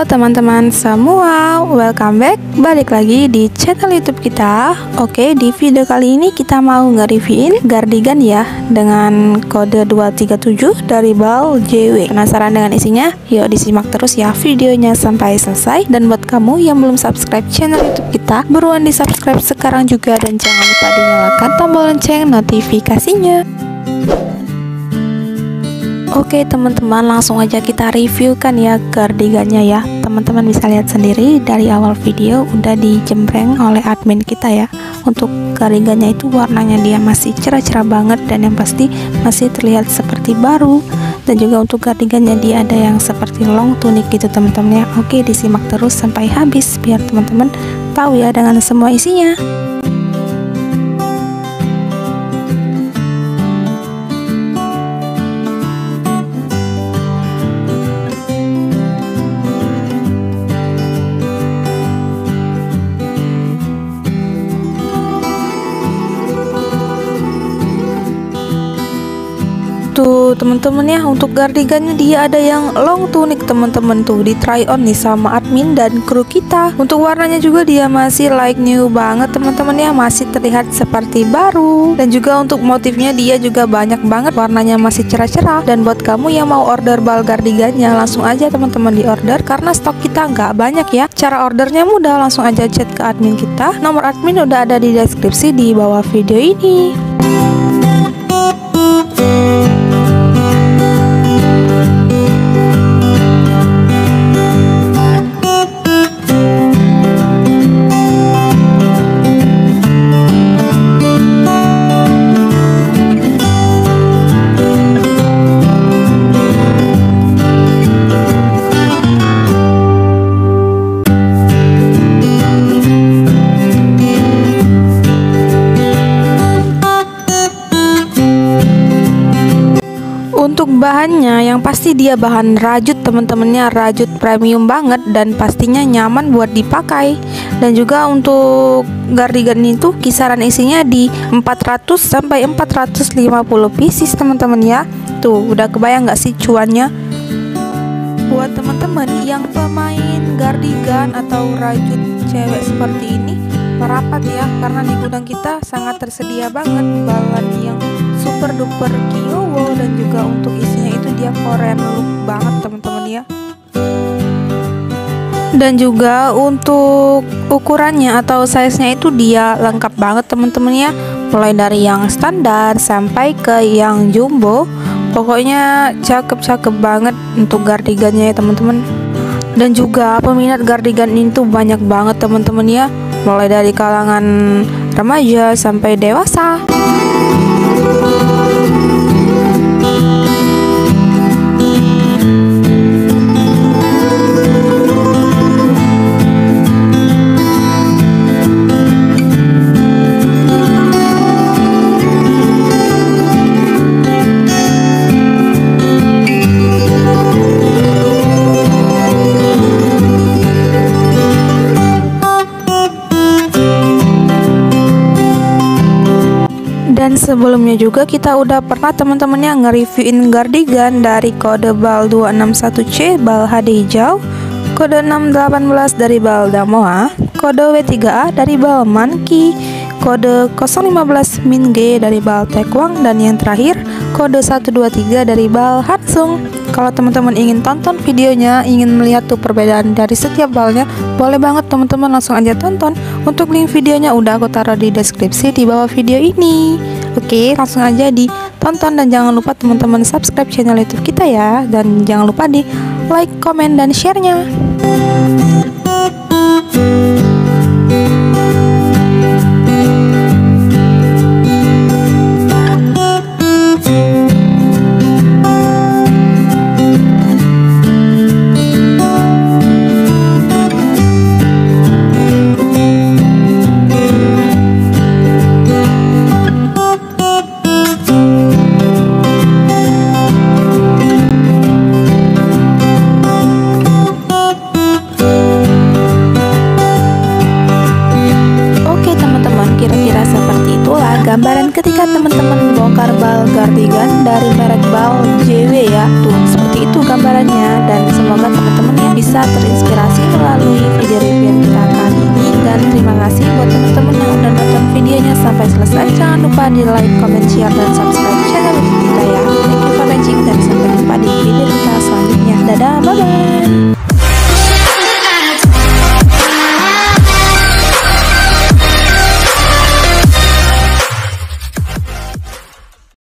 teman-teman semua, welcome back, balik lagi di channel YouTube kita. Oke, di video kali ini kita mau nge-reviewin gardigan ya dengan kode 237 dari BAL JW. Penasaran dengan isinya? Yuk disimak terus ya videonya sampai selesai. Dan buat kamu yang belum subscribe channel YouTube kita, buruan di subscribe sekarang juga dan jangan lupa dinyalakan tombol lonceng notifikasinya. Oke teman-teman, langsung aja kita reviewkan ya gardigannya ya. Teman-teman bisa lihat sendiri dari awal video udah dijembreng oleh admin kita ya. Untuk gardigannya itu warnanya dia masih cerah-cerah banget dan yang pasti masih terlihat seperti baru. Dan juga untuk gardigannya dia ada yang seperti long tunic gitu teman-teman ya. Oke, disimak terus sampai habis biar teman-teman tahu ya dengan semua isinya. Tuh teman-teman ya, untuk gardigannya dia ada yang long tunic teman-teman, tuh di try on nih sama admin dan kru kita. Untuk warnanya juga dia masih like new banget teman-teman ya, masih terlihat seperti baru. Dan juga untuk motifnya dia juga banyak banget, warnanya masih cerah-cerah. Dan buat kamu yang mau order BAL gardigannya, langsung aja teman-teman di order karena stok kita nggak banyak ya. Cara ordernya mudah, langsung aja chat ke admin kita. Nomor admin udah ada di deskripsi di bawah video ini. Untuk bahannya yang pasti dia bahan rajut teman-temannya, rajut premium banget dan pastinya nyaman buat dipakai. Dan juga untuk gardigan itu kisaran isinya di 400 sampai 450 pieces teman-teman ya. Tuh udah kebayang nggak sih cuannya? Buat teman-teman yang pemain gardigan atau rajut cewek seperti ini, merapat ya, karena di gudang kita sangat tersedia banget bahan yang super duper kiowo. Dan juga untuk isinya itu dia Korean look banget teman-teman ya. Dan juga untuk ukurannya atau size-nya itu dia lengkap banget teman-teman ya, mulai dari yang standar sampai ke yang jumbo. Pokoknya cakep-cakep banget untuk gardigannya ya teman-teman. Dan juga peminat gardigan ini tuh banyak banget teman-teman ya, mulai dari kalangan remaja sampai dewasa. Dan sebelumnya juga kita udah pernah teman-temannya nge-reviewin gardigan dari kode BAL 261C BAL HD hijau, kode 618 dari BAL Damoa, kode W3A dari BAL Monkey, kode 015 Min G dari BAL Taekwang, dan yang terakhir kode 123 dari BAL Hansung. Kalau teman-teman ingin tonton videonya, ingin melihat tuh perbedaan dari setiap BAL-nya, boleh banget teman-teman langsung aja tonton. Untuk link videonya udah aku taruh di deskripsi di bawah video ini. Oke, langsung aja ditonton dan jangan lupa teman-teman subscribe channel YouTube kita ya, dan jangan lupa di like, komen, dan share-nya. gambaran ketika teman-teman bongkar gambar bal cardigan dari merek bal JW ya. Tuh, seperti itu gambarannya, dan semoga teman-teman ya bisa terinspirasi melalui video review kita kali ini. Dan terima kasih buat teman-teman yang udah nonton videonya sampai selesai. Jangan lupa di like, comment, share, dan subscribe channel kita ya. Thank you for watching dan sampai jumpa di video kita selanjutnya. Dadah, bye bye.